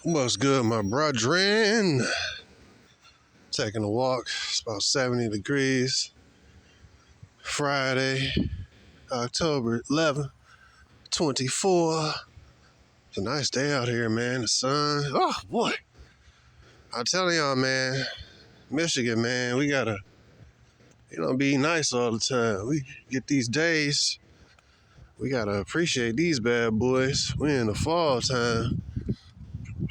What's good, my brethren? Taking a walk. It's about 70 degrees. Friday, October 11th, 24. It's a nice day out here, man. The sun. Oh, boy. I'm telling y'all, man. Michigan, man, we gotta, be nice all the time. We get these days. We gotta appreciate these bad boys. We in the fall time.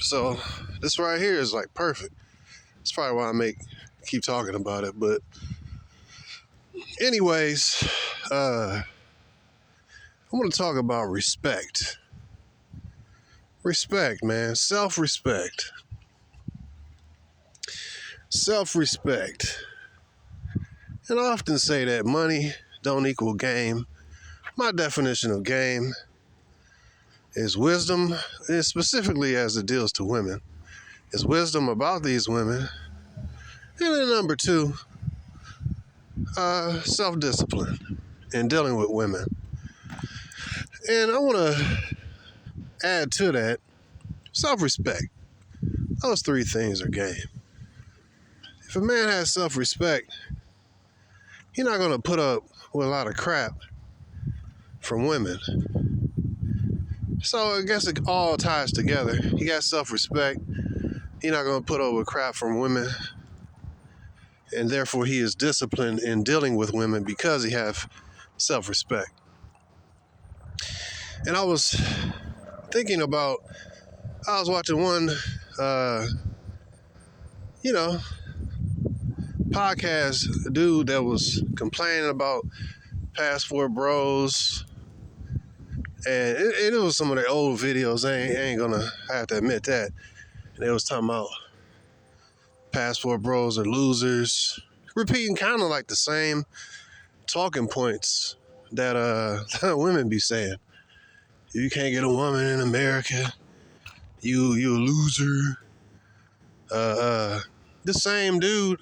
So, this right here is like perfect. That's probably why I keep talking about it. But anyways, I want to talk about respect. Respect, man. Self-respect. Self-respect. And I often say that money don't equal game. My definition of game is wisdom, and specifically as it deals to women. Is wisdom about these women. And then number two, self-discipline in dealing with women. And I want to add to that self-respect. Those three things are game. If a man has self-respect, he's not going to put up with a lot of crap from women. So I guess it all ties together. He got self-respect. He's not going to put up with crap from women. And therefore he is disciplined in dealing with women because he has self-respect. And I was thinking about, I was watching one, podcast dude that was complaining about passport bros. And it was some of the old videos. I ain't gonna have to admit that. And they was talking about passport bros are losers. Repeating kind of like the same talking points that women be saying. If you can't get a woman in America, you a loser. The same dude.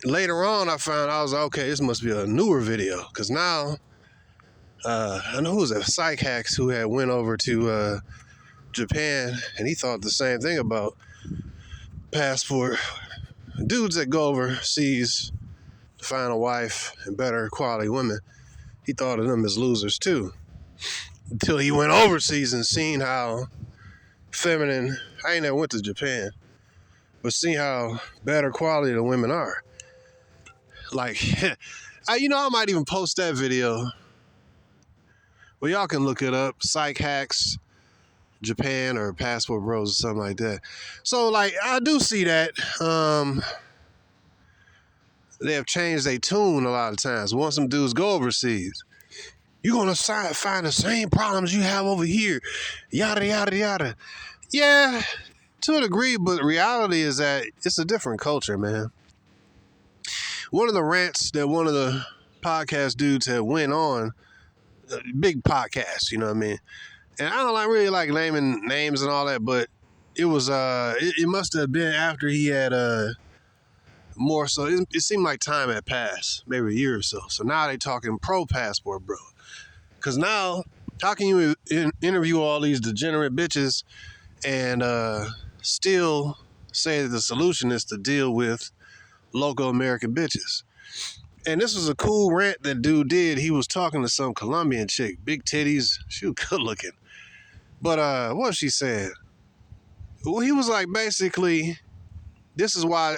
Later on, I was like, okay, this must be a newer video, because now I know who was that Psych Hacks who had went over to Japan, and he thought the same thing about passport. Dudes that go overseas to find a wife and better quality women, he thought of them as losers too. Until he went overseas and seen how feminine, I ain't never went to Japan, but seen how better quality the women are. Like, I might even post that video. Well, y'all can look it up. Psych Hacks, Japan, or Passport Bros, or something like that. So, I do see that. They have changed their tune a lot of times. Once some dudes go overseas, you're going to find the same problems you have over here. Yada, yada, yada. Yeah, to a degree, but the reality is that it's a different culture, man. One of the rants that one of the podcast dudes had went on, big podcast, you know what I mean? And I don't really like naming names and all that, but it was, it must have been after he had more so, it seemed like time had passed, maybe a year or so. So now they talking pro-passport, bro. Because now, how can you interview all these degenerate bitches and still say that the solution is to deal with local American bitches? And this was a cool rant that dude did. He was talking to some Colombian chick, big titties. She was good looking. But what she said? Well, he was like, basically, this is why.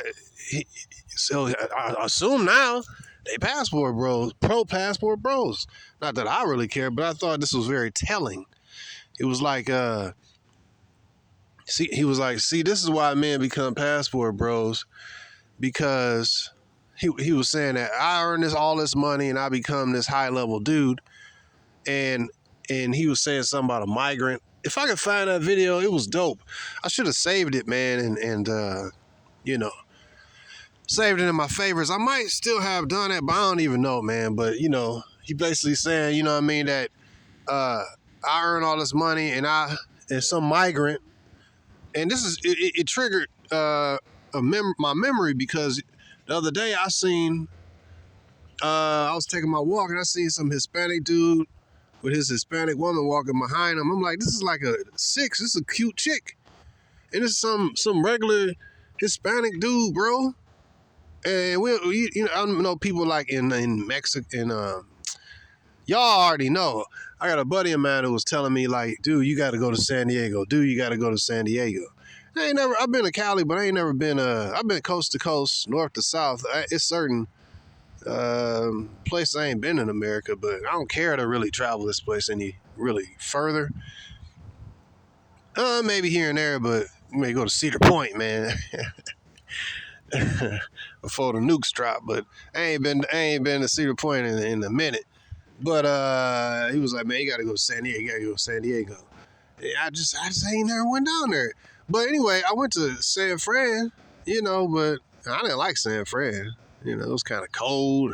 So I assume now they passport bros, pro-passport bros. Not that I really care, but I thought this was very telling. It was like, he was like, this is why men become passport bros, because he was saying that I earn all this money and I become this high level dude, and he was saying something about a migrant. If I could find that video, it was dope. I should have saved it, man, and saved it in my favorites. I might still have done that, but I don't even know, man. But he basically saying, that I earn all this money and some migrant, and this is it triggered my memory, because the other day I was taking my walk and I seen some Hispanic dude with his Hispanic woman walking behind him. I'm like, this is like a 6. This is a cute chick. And it's some regular Hispanic dude, bro. And I know people like in Mexico, y'all already know. I got a buddy of mine who was telling me like, dude, you got to go to San Diego. Dude, you got to go to San Diego. I've been to Cali, but I ain't never been, I've been coast to coast, north to south. It's certain places I ain't been in America, but I don't care to really travel this place any really further. Maybe here and there, but you may go to Cedar Point, man. Before the nukes drop, but I ain't been to Cedar Point in a minute. But he was like, man, you gotta go to San Diego. You gotta go to San Diego. And I just ain't never went down there. But anyway, I went to San Fran, but I didn't like San Fran. It was kind of cold,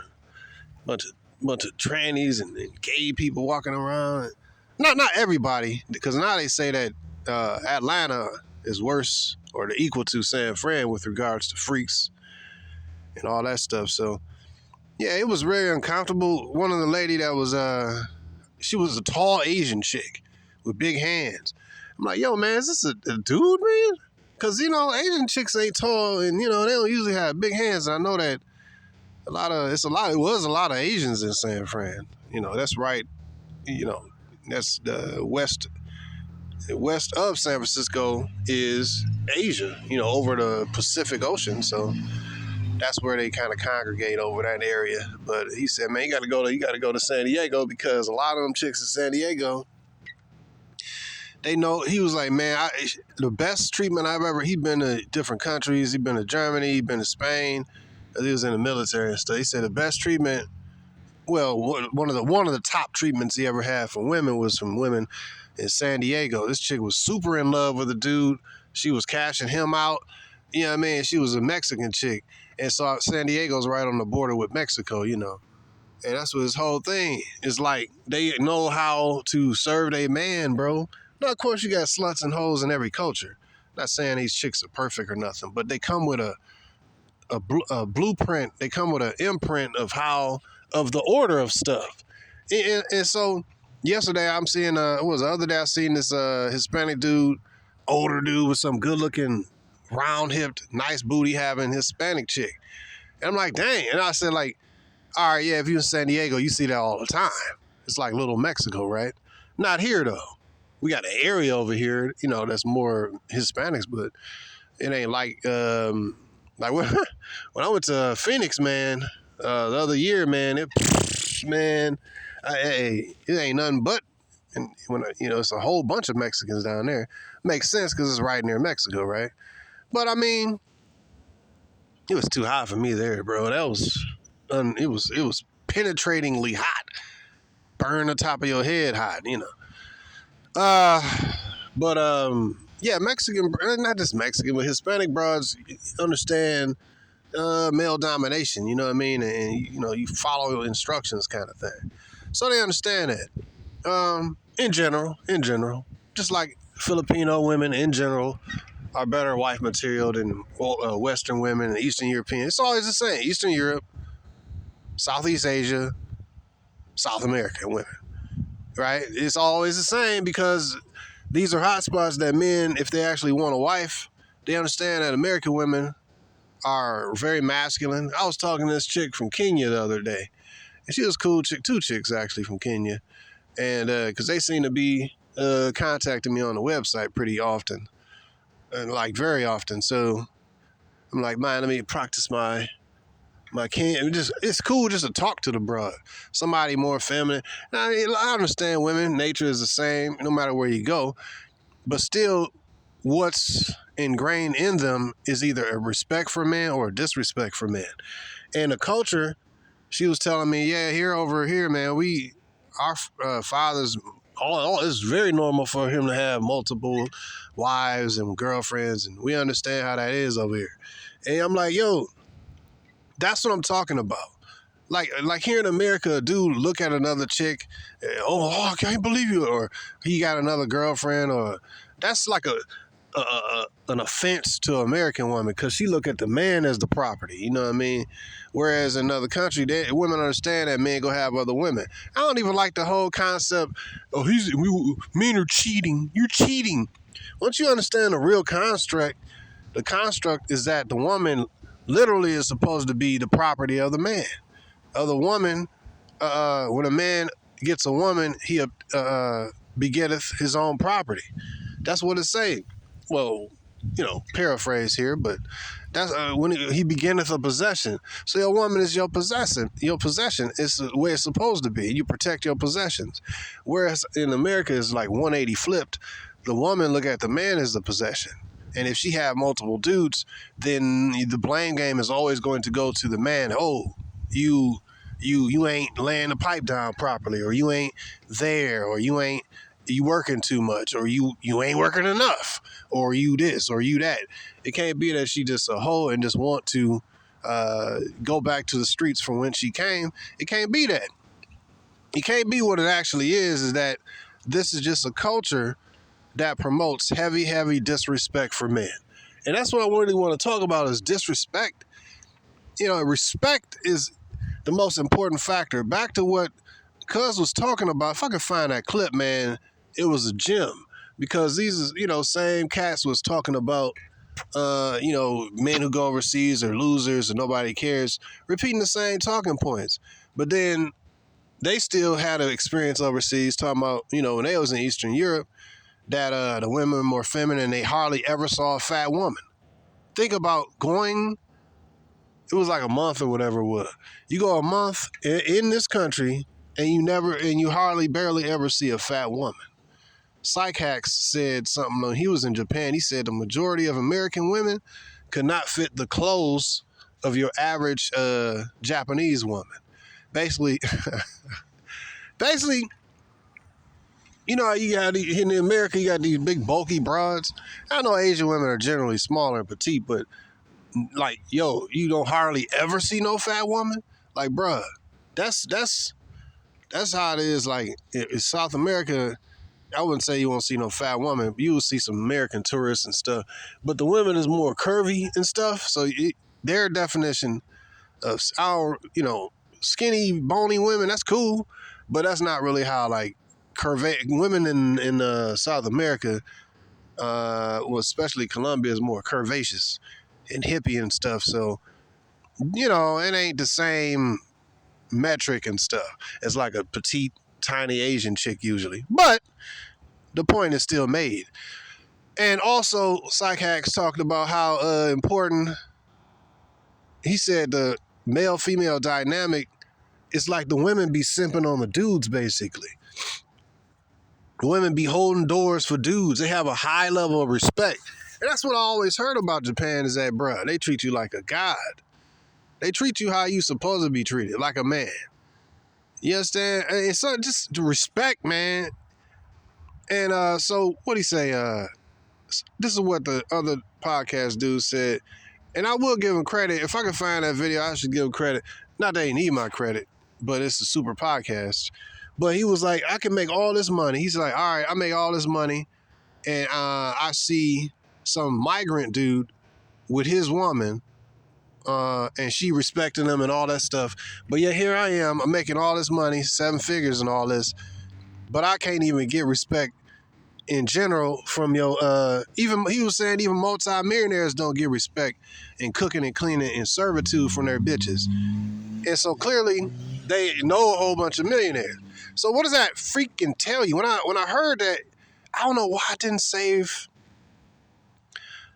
bunch of trannies and gay people walking around. Not everybody, because now they say that Atlanta is worse or equal to San Fran with regards to freaks and all that stuff. So yeah, it was very uncomfortable. One of the lady that was she was a tall Asian chick with big hands. I'm like, yo, man, is this a dude, man? Because Asian chicks ain't tall, and they don't usually have big hands. And I know that it was a lot of Asians in San Fran. That's right. That's the west of San Francisco is Asia, over the Pacific Ocean. So that's where they kind of congregate over that area. But he said, man, you got to go to San Diego, because a lot of them chicks in San Diego, they know. He was like, man, the best treatment I've ever. He'd been to different countries. He'd been to Germany. He'd been to Spain. He was in the military and stuff. He said the best treatment. Well, one of the top treatments he ever had for women was from women in San Diego. This chick was super in love with a dude. She was cashing him out. You know what I mean? She was a Mexican chick. And so San Diego's right on the border with Mexico, And that's what his whole thing is like. They know how to serve their man, bro. Now, of course, you got sluts and hoes in every culture. Not saying these chicks are perfect or nothing, but they come with a blueprint. They come with an imprint of the order of stuff. And so yesterday I'm seeing, the other day I seen this Hispanic dude, older dude with some good looking, round hipped, nice booty having Hispanic chick. And I'm like, dang. And I said like, all right, yeah, if you're in San Diego, you see that all the time. It's like little Mexico, right? Not here though. We got an area over here, that's more Hispanics, but it ain't like when I went to Phoenix, man, the other year, man, it ain't nothing but, and when it's a whole bunch of Mexicans down there. Makes sense because it's right near Mexico, right? But I mean, it was too hot for me there, bro. That was, it was penetratingly hot, burn the top of your head hot, Yeah, Mexican, not just Mexican, but Hispanic broads understand male domination, you know what I mean? And, you follow instructions kind of thing. So they understand that. In general, just like Filipino women in general are better wife material than Western women and Eastern European. It's always the same. Eastern Europe, Southeast Asia, South American women, right? It's always the same because these are hotspots that men, if they actually want a wife, they understand that American women are very masculine. I was talking to this chick from Kenya the other day, and she was a cool chick, 2 chicks actually from Kenya, and because they seem to be contacting me on the website pretty often, and like very often. So I'm like, man, let me practice my it's cool just to talk to the broad, somebody more feminine. Now, I understand women, nature is the same no matter where you go, but still what's ingrained in them is either a respect for men or a disrespect for men. And the culture, she was telling me, yeah, over here, man, our fathers, it's very normal for him to have multiple wives and girlfriends, and we understand how that is over here. And I'm like, yo, that's what I'm talking about. Like here in America, a dude look at another chick, oh, I can't believe you, or he got another girlfriend, or that's like an offense to an American woman because she look at the man as the property. You know what I mean? Whereas in another country, women understand that men go have other women. I don't even like the whole concept. Oh, men are cheating. You're cheating. Once you understand the real construct, the construct is that the woman literally is supposed to be the property of the man. Of the woman, when a man gets a woman, he begetteth his own property. That's what it say. Well, paraphrase here, but that's when he beginneth a possession. So your woman is your possession. Your possession is the way it's supposed to be. You protect your possessions. Whereas in America, it's like 180 flipped. The woman look at the man as the possession. And if she have multiple dudes, then the blame game is always going to go to the man. Oh, you ain't laying the pipe down properly, or you ain't there, or you working too much, or you ain't working enough, or you this, or you that. It can't be that she just a hoe and just want to go back to the streets from when she came. It can't be that. It can't be what it actually is that this is just a culture that promotes heavy disrespect for men. And that's what I really want to talk about is disrespect. Respect is the most important factor. Back to what Cuz was talking about. If I could find that clip, man, it was a gem. Because these, same cats was talking about, men who go overseas are losers and nobody cares, repeating the same talking points. But then they still had an experience overseas talking about, when they was in Eastern Europe, that the women were more feminine. They hardly ever saw a fat woman. Think about going, it was like a month or whatever it was. You go a month in this country and you hardly barely ever see a fat woman. Psych Hacks said something when he was in Japan. He said the majority of American women could not fit the clothes of your average Japanese woman. Basically, you got in America, you got these big bulky broads. I know Asian women are generally smaller and petite, but like, you don't hardly ever see no fat woman. Like, bruh, that's how it is. Like in South America, I wouldn't say you won't see no fat woman. You will see some American tourists and stuff, but the women is more curvy and stuff. So their definition of our, skinny, bony women, that's cool, but that's not really how like women in South America, especially Colombia, is more curvaceous and hippie and stuff. So it ain't the same metric and stuff as like a petite, tiny Asian chick usually, but the point is still made. And also, Psych Hacks talked about how important, he said the male-female dynamic is like the women be simping on the dudes, basically. The women be holding doors for dudes. They have a high level of respect. And that's what I always heard about Japan is that, bruh, they treat you like a god. They treat you how you supposed to be treated, like a man. You understand? It's just respect, man. And so what he say? This is what the other podcast dude said, and I will give him credit. If I can find that video, I should give him credit. Not that they need my credit, but it's a super podcast. But he was like, I can make all this money. He's like, all right, I make all this money, and I see some migrant dude with his woman, and she respecting him and all that stuff. But yet here I am, I'm making all this money, 7 figures and all this, but I can't even get respect in general from your even he was saying even multi-millionaires don't get respect in cooking and cleaning and servitude from their bitches. And so clearly they know a whole bunch of millionaires. So what does that freaking tell you? When I heard that, I don't know why I didn't save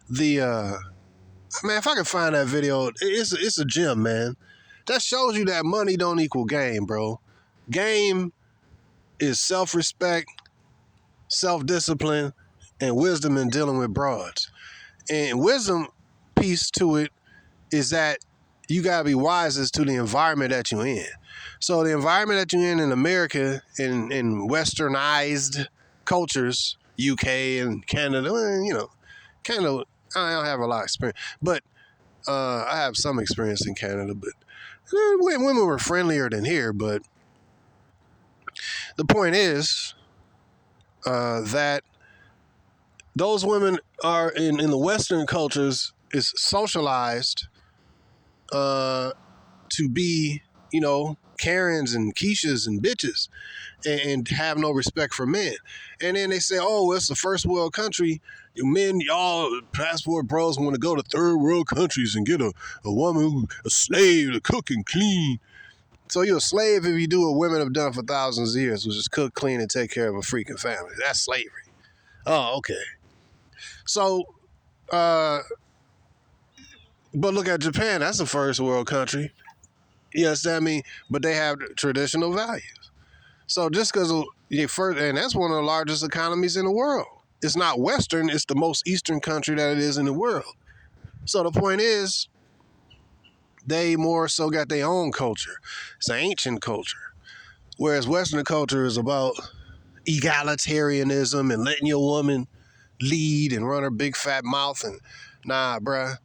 the man, if I can find that video, it's a gem, man. That shows you that money don't equal game, bro. Game is self-respect, self-discipline, and wisdom in dealing with broads. And wisdom piece to it is that you gotta be wise as to the environment that you're in. So the environment that you're in America, in westernized cultures, UK and Canada, Canada, I don't have a lot of experience, but I have some experience in Canada, but women were friendlier than here. But the point is that those women are in the Western cultures is socialized to be, Karens and Keishas and bitches and have no respect for men. And then they say, oh, well, it's a first world country. Men, y'all passport bros want to go to third world countries and get a woman, a slave to cook and clean. So you're a slave if you do what women have done for thousands of years, which is cook, clean, and take care of a freaking family. That's slavery. Oh, okay. So, but look at Japan. That's a first world country. You understand me? But they have traditional values. So just because and that's one of the largest economies in the world. It's not Western. It's the most Eastern country that it is in the world. So the point is, they more so got their own culture. It's an ancient culture. Whereas Western culture is about egalitarianism and letting your woman lead and run her big fat mouth. And nah, bruh.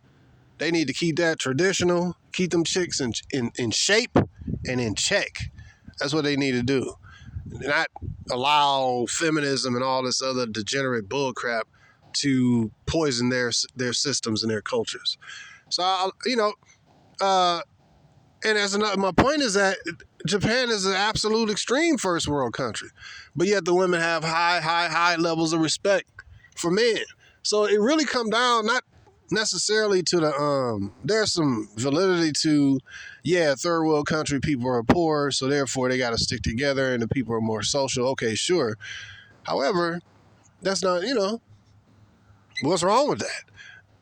They need to keep that traditional, keep them chicks in shape and in check. That's what they need to do. Not allow feminism and all this other degenerate bullcrap to poison their systems and their cultures. So, and as another, my point is that Japan is an absolute extreme first world country, but yet the women have high levels of respect for men. So it really come down not necessarily to the there's some validity to, third world country people are poor, so therefore they got to stick together and the people are more social. Okay, sure. However, that's not, what's wrong with that?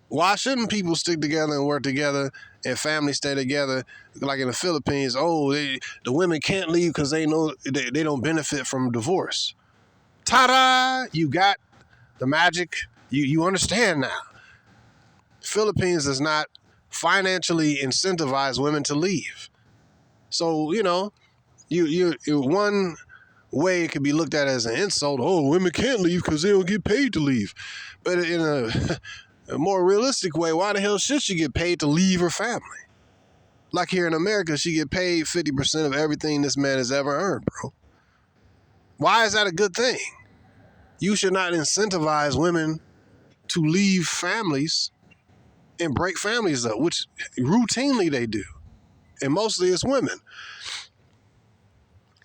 Why shouldn't people stick together and work together and families stay together? Like in the Philippines, the women can't leave because they know they don't benefit from divorce. Ta-da! You got the magic. You understand now. Philippines does not financially incentivize women to leave. So, you one way it could be looked at as an insult. Oh, women can't leave because they don't get paid to leave. But in a more realistic way, why the hell should she get paid to leave her family? Like here in America, she get paid 50% of everything this man has ever earned, bro. Why is that a good thing? You should not incentivize women to leave families and break families up, which routinely they do. And mostly it's women.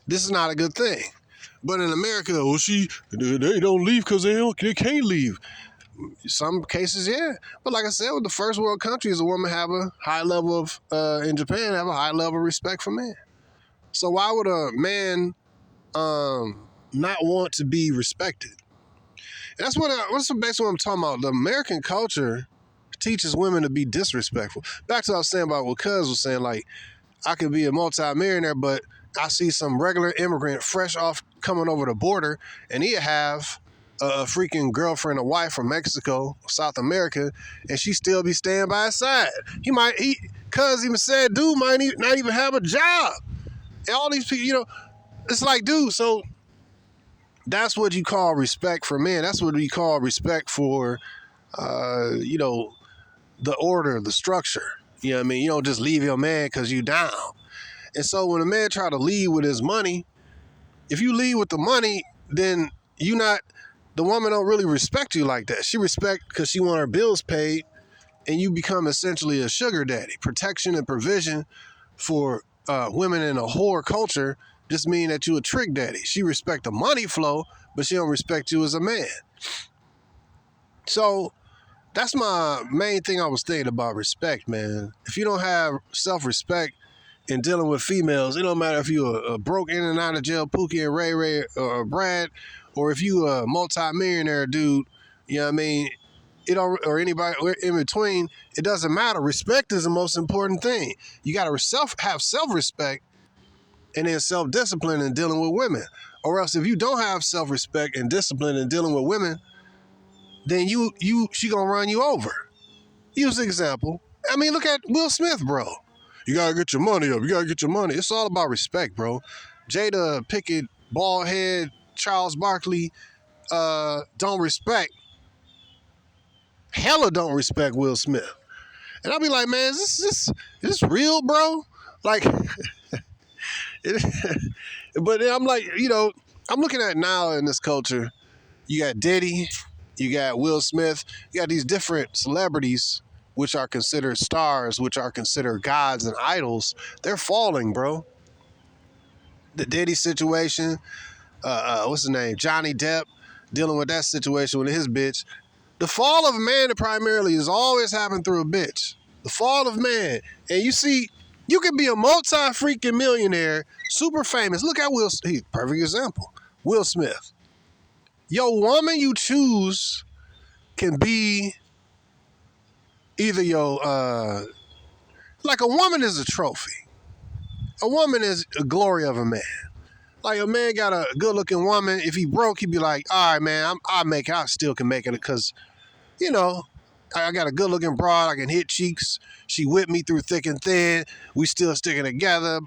This is not a good thing. But in America, they don't leave because they can't leave. Some cases, yeah. But like I said, with the first world countries, a woman have a high level of, in Japan, have a high level of respect for men. So why would a man not want to be respected? And that's what's basically what I'm talking about. The American culture teaches women to be disrespectful. Back to what I was saying about what Cuz was saying, like, I could be a multi-millionaire, but I see some regular immigrant fresh off coming over the border, and he'll have a freaking girlfriend or wife from Mexico, South America, and she still be staying by his side. Cuz even said, dude might not even have a job. And all these people, it's like, dude, so that's what you call respect for men. That's what we call respect for, the order, the structure. You know what I mean? You don't just leave your man because you down. And so when a man try to leave with his money, if you leave with the money, then the woman don't really respect you like that. She respect because she want her bills paid, and you become essentially a sugar daddy. Protection and provision for women in a whore culture just mean that you a trick daddy. She respect the money flow, but she don't respect you as a man. So that's my main thing I was thinking about respect, man. If you don't have self-respect in dealing with females, it don't matter if you a broke in and out of jail Pookie and Ray Ray or Brad, or if you a multi-millionaire dude, you know what I mean? Or anybody in between, it doesn't matter. Respect is the most important thing. You got to have self-respect and then self-discipline in dealing with women. Or else if you don't have self-respect and discipline in dealing with women, then she gonna run you over. Use an example. I mean, look at Will Smith, bro. You gotta get your money up. You gotta get your money. It's all about respect, bro. Jada Pickett, bald head, Charles Barkley, don't respect. Hella don't respect Will Smith. And I'll be like, man, is this real, bro? Like, but I'm like, I'm looking at now in this culture, you got Diddy, You got Will Smith. You got these different celebrities which are considered stars, which are considered gods and idols. They're falling, bro. The Diddy situation, what's his name? Johnny Depp dealing with that situation with his bitch. The fall of man primarily has always happened through a bitch. The fall of man. And you see, you can be a multi-freaking millionaire, super famous. Look at Will Smith. Perfect example. Will Smith. Your woman you choose can be either like a woman is a trophy. A woman is a glory of a man. Like a man got a good looking woman. If he broke, he'd be like, all right, man, I still can make it because, you know, I got a good looking broad. I can hit cheeks. She with me through thick and thin. We still sticking together.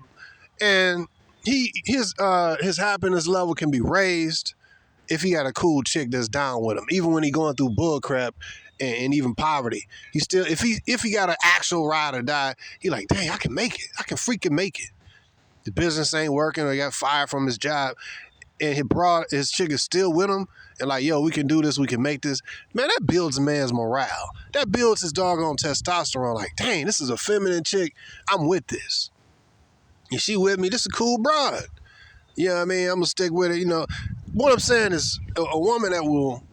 And his happiness level can be raised if he got a cool chick that's down with him, even when he going through bull crap and even poverty. He still, if he got an actual ride or die, he like, dang, I can make it. I can freaking make it. The business ain't working or he got fired from his job and his chick is still with him and like, yo, we can do this, we can make this. Man, that builds a man's morale. That builds his doggone testosterone. Like, dang, this is a feminine chick. I'm with this. And she with me. This is a cool broad. You know what I mean? I'm going to stick with it. You know, what I'm saying is a woman that will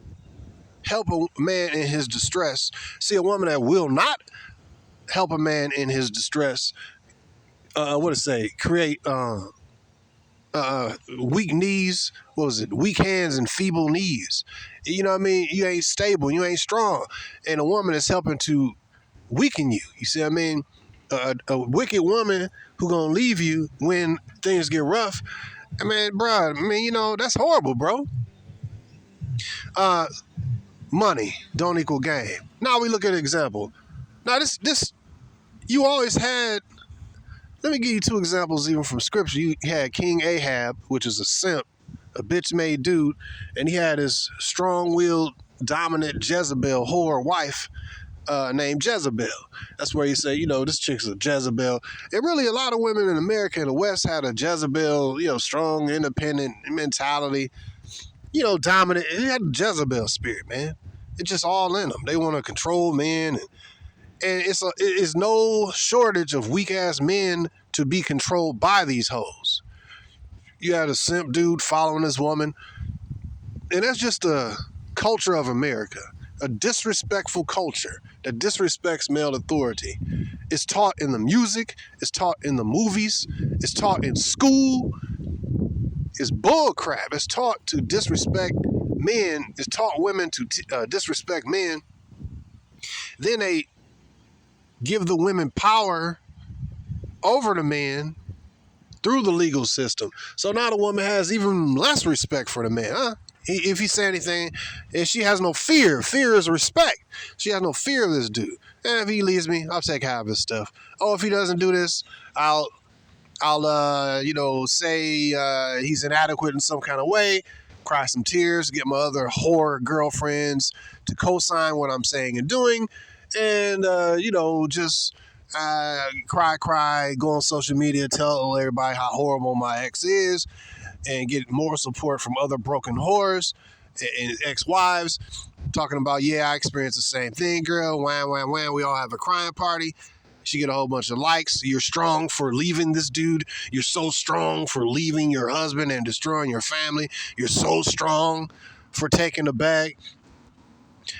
help a man in his distress. See, a woman that will not help a man in his distress, create weak knees, weak hands and feeble knees. You know what I mean? You ain't stable, you ain't strong. And a woman is helping to weaken you. You see what I mean? A wicked woman who gonna leave you when things get rough. I mean, bro, you know, that's horrible, bro. Money don't equal game. Now we look at an example. Now this you always had. Let me give you two examples even from scripture. You had King Ahab, which is a simp, a bitch-made dude, and he had his strong-willed, dominant Jezebel whore wife named Jezebel. That's where you say, you know, this chick's a Jezebel. And really, a lot of women in America and the West had a Jezebel, you know, strong, independent mentality, you know, dominant. It had a Jezebel spirit, man. It's just all in them. They want to control men. And it's no shortage of weak-ass men to be controlled by these hoes. You had a simp dude following this woman. And that's just a culture of America. A disrespectful culture that disrespects male authority. It's taught in the music. It's taught in the movies. It's taught in school. It's bull crap. It's taught to disrespect men. It's taught women to disrespect men. Then they give the women power over the man through the legal system. So now the woman has even less respect for the man. If he say anything, and she has no fear. Fear is respect. She has no fear of this dude. And if he leaves me, I'll take half of his stuff. Oh, if he doesn't do this, I'll say he's inadequate in some kind of way, cry some tears, get my other whore girlfriends to co-sign what I'm saying and doing, and just cry, go on social media, tell everybody how horrible my ex is, and get more support from other broken whores and ex-wives, talking about, yeah, I experienced the same thing, girl, wham, wham, wham, we all have a crying party. She get a whole bunch of likes. You're strong for leaving this dude. You're so strong for leaving your husband and destroying your family. You're so strong for taking the bag.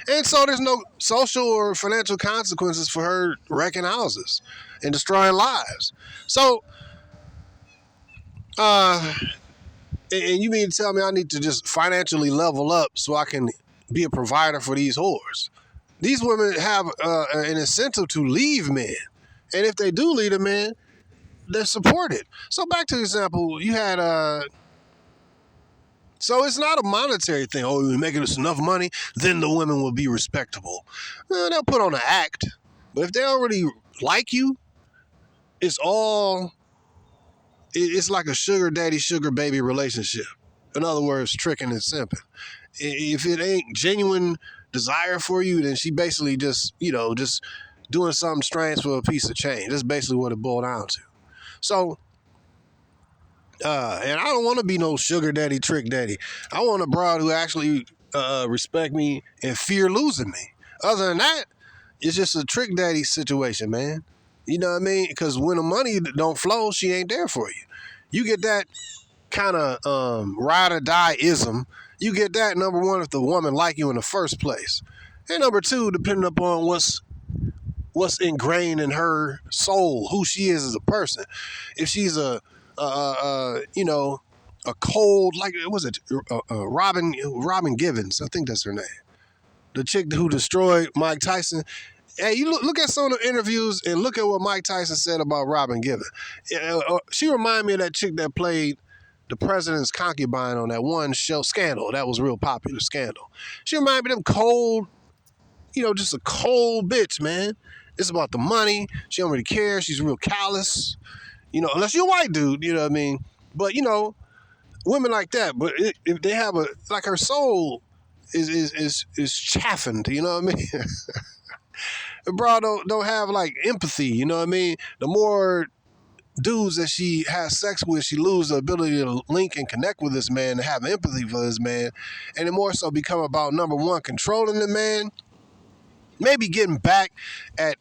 And so there's no social or financial consequences for her wrecking houses and destroying lives. So, and you mean to tell me I need to just financially level up so I can be a provider for these whores? These women have an incentive to leave men. And if they do lead a man, they're supported. So back to the example, you had so it's not a monetary thing. Oh, you're making us enough money, then the women will be respectable. They'll put on an act. But if they already like you, it's like a sugar daddy, sugar baby relationship. In other words, tricking and simping. If it ain't genuine desire for you, then she basically just doing something strange for a piece of change. That's basically what it boiled down to. So, and I don't want to be no sugar daddy, trick daddy. I want a broad who actually respect me and fear losing me. Other than that, it's just a trick daddy situation, man. You know what I mean? Because when the money don't flow, she ain't there for you. You get that kind of ride or die ism. You get that, number one, if the woman like you in the first place, and number two, depending upon what's ingrained in her soul, who she is as a person. If she's a cold, like, was it Robin Givens? I think that's her name. The chick who destroyed Mike Tyson. Hey, you look at some of the interviews and look at what Mike Tyson said about Robin Givens. She reminded me of that chick that played the president's concubine on that one show, Scandal. That was real popular, Scandal. She reminded me of them cold, just a cold bitch, man. It's about the money. She don't really care. She's real callous, unless you're a white dude, you know what I mean? But, women like that, but if they have her soul is chaffened, you know what I mean? Bro don't have like empathy, you know what I mean? The more dudes that she has sex with, she loses the ability to link and connect with this man, to have empathy for this man, and it more so become about, number one, controlling the man, maybe getting back at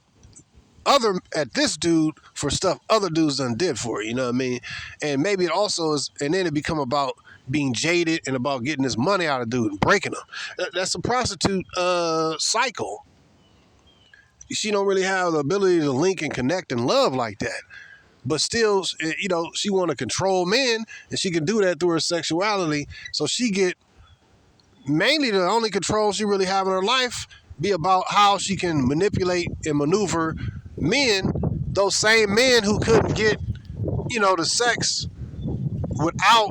this dude for stuff other dudes done did for her, you know what I mean? And maybe it also is, and then it become about being jaded and about getting this money out of dude and breaking them. That's a prostitute cycle. She don't really have the ability to link and connect and love like that. But still, she want to control men, and she can do that through her sexuality. So she get, mainly the only control she really have in her life be about how she can manipulate and maneuver men, those same men who couldn't get, the sex without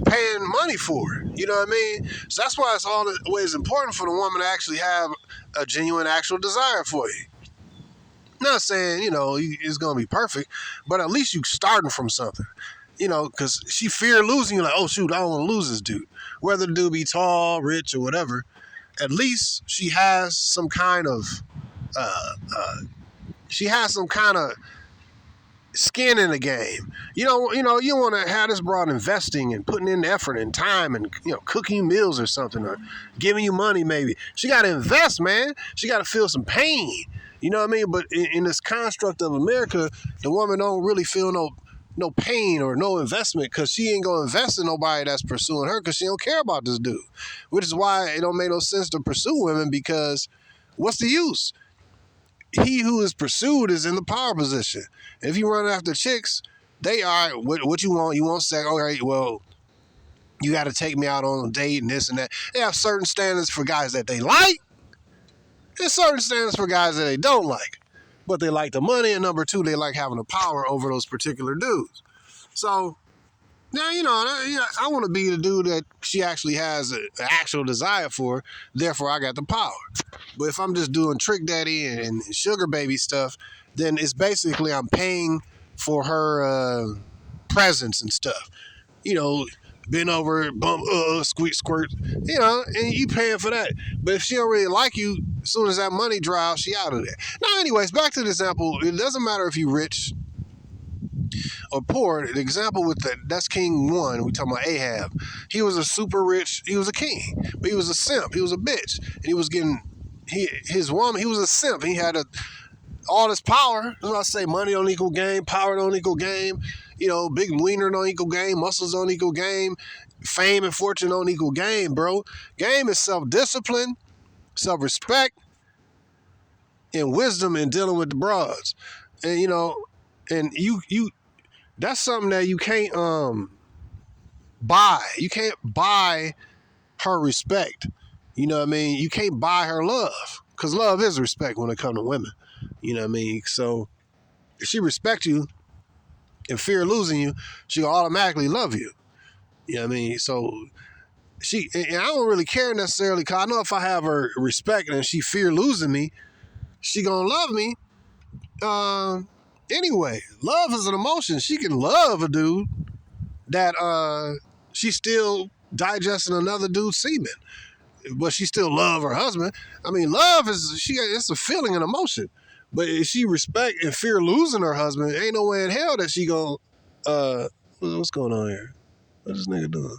paying money for it. You know what I mean? So that's why it's always important for the woman to actually have a genuine, actual desire for you. Not saying, it's going to be perfect, but at least you starting from something, because she fear losing you. Like, oh, shoot, I don't want to lose this dude. Whether the dude be tall, rich, or whatever, at least she has some kind of, skin in the game. You want to have this broad investing and putting in effort and time and, cooking meals or something, or giving you money maybe. She got to invest, man. She got to feel some pain. You know what I mean? But in this construct of America, the woman don't really feel no pain or no investment, because she ain't going to invest in nobody that's pursuing her, because she don't care about this dude. Which is why it don't make no sense to pursue women, because what's the use? He who is pursued is in the power position. If you run after chicks, they are, what you want? You want sex? All right, well, you got to take me out on a date and this and that. They have certain standards for guys that they like. There's certain standards for guys that they don't like, but they like the money, and number two, they like having the power over those particular dudes. So now, I want to be the dude that she actually has an actual desire for, therefore I got the power. But if I'm just doing trick daddy and sugar baby stuff, then it's basically I'm paying for her presence and stuff. Bend over, bump, squeak, squirt, and you paying for that. But if she don't really like you, as soon as that money dry out, she out of there. Now, anyways, back to the example. It doesn't matter if you're rich or poor. The example with that's King 1. We talking about Ahab. He was a super rich, he was a king, but he was a simp. He was a bitch. And he was getting, his woman, he was a simp. He had all this power. That's what I say, money don't equal game, power don't equal game. Big wiener don't equal game, muscles don't equal game, fame and fortune don't equal game, bro. Game is self-discipline, self-respect, and wisdom in dealing with the broads. And, and you that's something that you can't buy. You can't buy her respect. You know what I mean? You can't buy her love, because love is respect when it comes to women. You know what I mean? So if she respects you and fear losing you, she'll automatically love you. You know what I mean? So and I don't really care necessarily, because I know if I have her respect and she fear losing me, she gonna love me. Anyway, love is an emotion. She can love a dude that she's still digesting another dude's semen, but she still love her husband. I mean, love it's a feeling and emotion. But if she respect and fear losing her husband, ain't no way in hell that she gonna, what's going on here? What this nigga doing?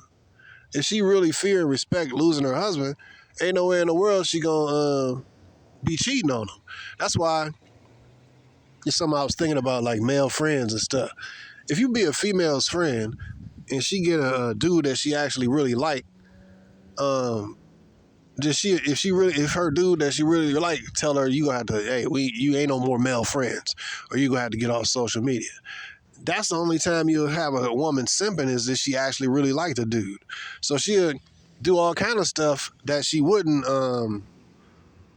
if she really fear and respect losing her husband, ain't no way in the world she gonna be cheating on him. That's why it's something I was thinking about, like male friends and stuff. If you be a female's friend and she get a dude that she actually really like, if her dude that she really like tell her you gonna have to, hey, you ain't no more male friends, or you gonna have to get off social media. That's the only time you'll have a woman simping, is if she actually really like the dude. So she'll do all kind of stuff that she wouldn't.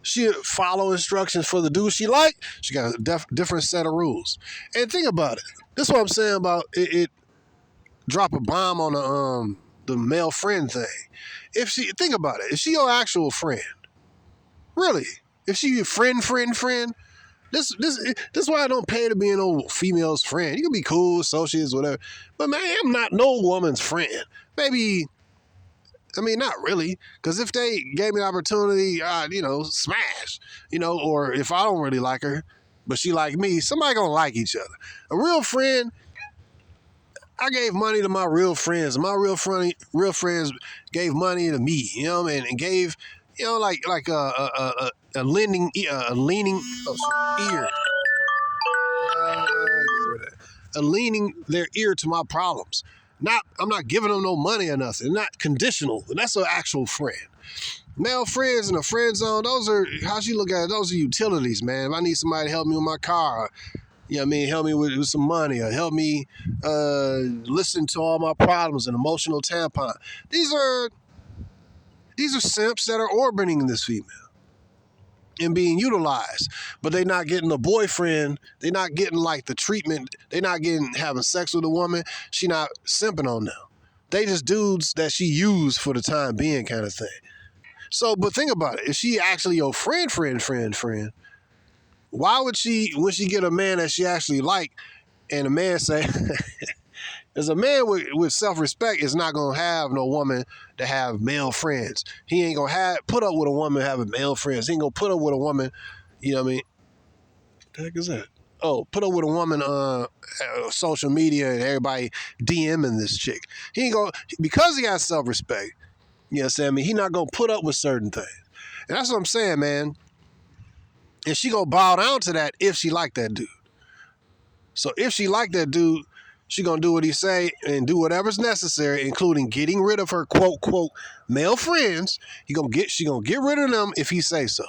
She'll follow instructions for the dude she like. She got a different set of rules. And think about it. This is what I'm saying about it drop a bomb on the male friend thing. If she think about it, if she your actual friend, really, if she your friend, this is why I don't pay to be an old female's friend. You can be cool, associates, whatever, but man, I'm not no woman's friend. Maybe, I mean, not really, because if they gave me the opportunity, smash, or if I don't really like her, but she like me, somebody gonna like each other. A real friend, I gave money to my real friends. My real friends gave money to me, and gave, like a leaning ear. Leaning their ear to my problems. I'm not giving them no money or nothing. Not conditional. That's an actual friend. Male friends in a friend zone, those are, how she look at it, those are utilities, man. If I need somebody to help me with my car, help me with some money, or help me listen to all my problems, an emotional tampon. These are simps that are orbiting this female and being utilized, but they're not getting a boyfriend. They're not getting like the treatment. They're not having sex with a woman. She not simping on them. They just dudes that she used for the time being, kind of thing. So, but think about it. If she actually your friend, why would she, when she get a man that she actually like, and a man say, as a man with self-respect is not going to have no woman to have male friends. He ain't going to put up with a woman having male friends. He ain't going to put up with a woman, you know what I mean? What the heck is that? Oh, put up with a woman on social media and everybody DMing this chick. He ain't going to, because he got self-respect, you know what I'm saying? I mean, he not going to put up with certain things. And that's what I'm saying, man. And she going to bow down to that if she like that dude. So if she like that dude, she gonna do what he say and do whatever's necessary, including getting rid of her quote male friends. She gonna get rid of them if he say so,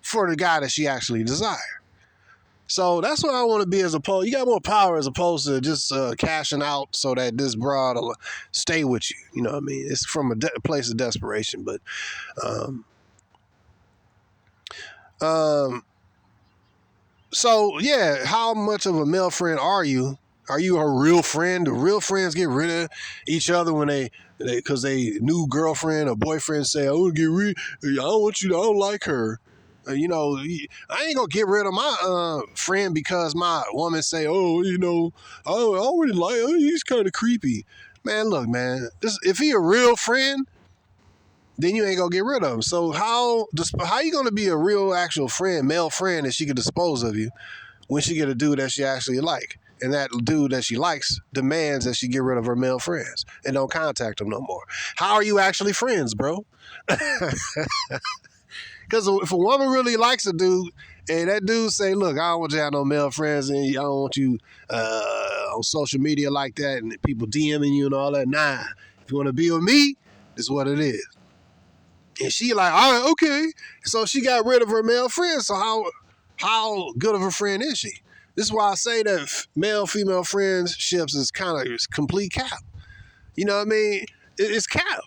for the guy that she actually desire. So that's what I want to be, as opposed. You got more power as opposed to just cashing out so that this broad will stay with you. You know what I mean? It's from a place of desperation, but so yeah, how much of a male friend are you? Are you a real friend? Do real friends get rid of each other when because they new girlfriend or boyfriend say, I want to get rid, I don't like her. I ain't gonna get rid of my friend because my woman say, I already like him. He's kind of creepy. Man, look, man, if he a real friend, then you ain't gonna get rid of him. So how you gonna be a real actual friend, male friend, that she could dispose of you when she get a dude that she actually like? And that dude that she likes demands that she get rid of her male friends and don't contact them no more. How are you actually friends, bro? Because if a woman really likes a dude, and that dude say, look, I don't want you to have no male friends, and I don't want you on social media like that, and people DMing you and all that. Nah, if you want to be with me, this is what it is. And she like, all right, okay. So she got rid of her male friends. So how good of a friend is she? This is why I say that male-female friendships is kind of complete cap. You know what I mean? It's cap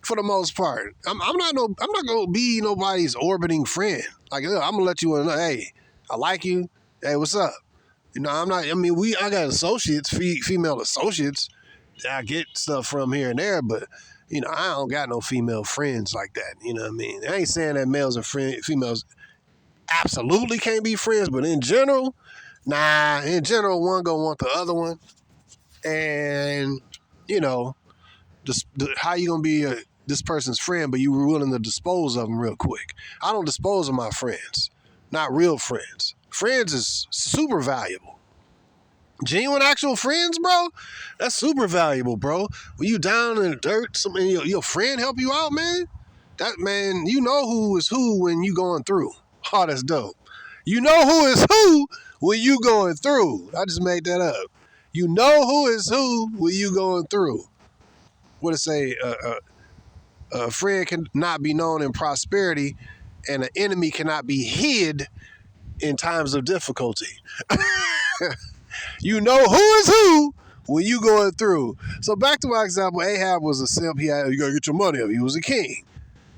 for the most part. I'm not gonna be nobody's orbiting friend. Like, I'm gonna let you know, hey, I like you. Hey, what's up? I'm not. I mean, I got associates, female associates that I get stuff from here and there, but I don't got no female friends like that. You know what I mean? I ain't saying that males and females absolutely can't be friends, but in general, one gonna want the other one. And, how you gonna be this person's friend, but you were willing to dispose of them real quick? I don't dispose of my friends, not real friends. Friends is super valuable. Genuine actual friends, bro, that's super valuable, bro. When you down in the dirt, your friend help you out, man. That man, you know who is who when you going through. Oh, that's dope. You know who is who when you going through. I just made that up. You know who is who when you going through. What it say? A friend cannot be known in prosperity, and an enemy cannot be hid in times of difficulty. You know who is who when you going through. So back to my example, Ahab was a simp. You gotta get your money up. He was a king,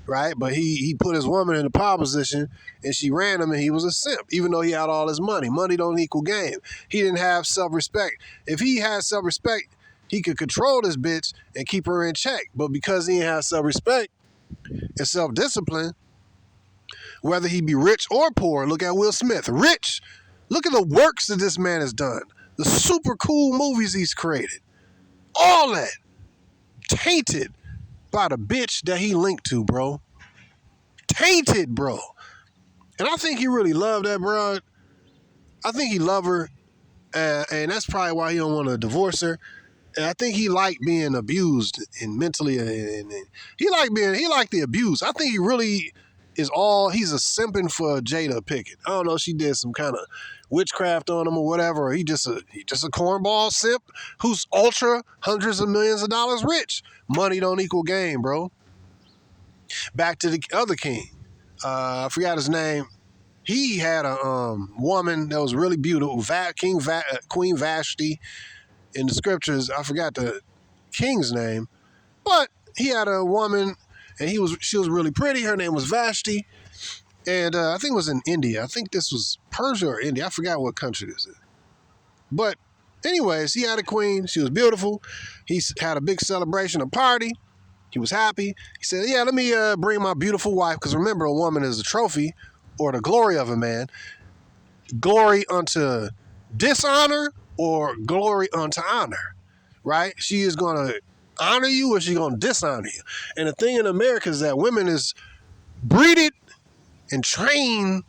right? But he put his woman in a power position, and she ran him, and he was a simp, even though he had all his money. Money don't equal game. He didn't have self-respect. If he had self-respect, he could control this bitch and keep her in check. But because he didn't have self-respect and self-discipline, whether he be rich or poor, look at Will Smith. Rich, look at the works that this man has done. The super cool movies he's created. All that tainted by the bitch that he linked to, bro. Tainted, bro. And I think he really loved that broad. I think he loved her, and that's probably why he don't want to divorce her. And I think he liked being abused and mentally, and he liked the abuse. I think he really he's a simping for Jada Pickett. I don't know, she did some kind of witchcraft on him or whatever, or he just a cornball simp who's ultra hundreds of millions of dollars rich. Money don't equal game, bro. Back to the other king. I forgot his name. He had a woman that was really beautiful, Queen Vashti. In the scriptures, I forgot the king's name, but he had a woman, and she was really pretty. Her name was Vashti, and I think it was in India. I think this was Persia or India. I forgot what country this is. But anyways, he had a queen. She was beautiful. He had a big celebration, a party. He was happy. He said, yeah, let me bring my beautiful wife, because remember, a woman is a trophy or the glory of a man. Glory unto dishonor or glory unto honor, right? She is going to honor you or she's going to dishonor you. And the thing in America is that women is breeded and trained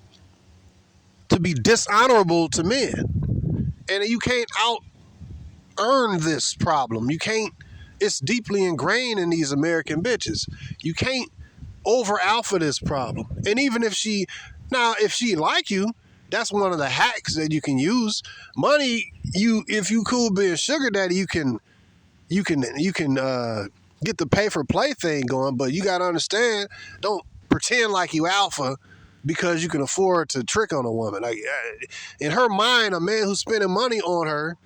to be dishonorable to men. And you can't out-earn this problem. You can't, it's deeply ingrained in these American bitches. You can't over-alpha this problem. And even if she like you, that's one of the hacks that you can use. Money, if you cool being sugar daddy, you can get the pay for play thing going, but you gotta understand, don't pretend like you alpha because you can afford to trick on a woman. Like, in her mind, a man who's spending money on her,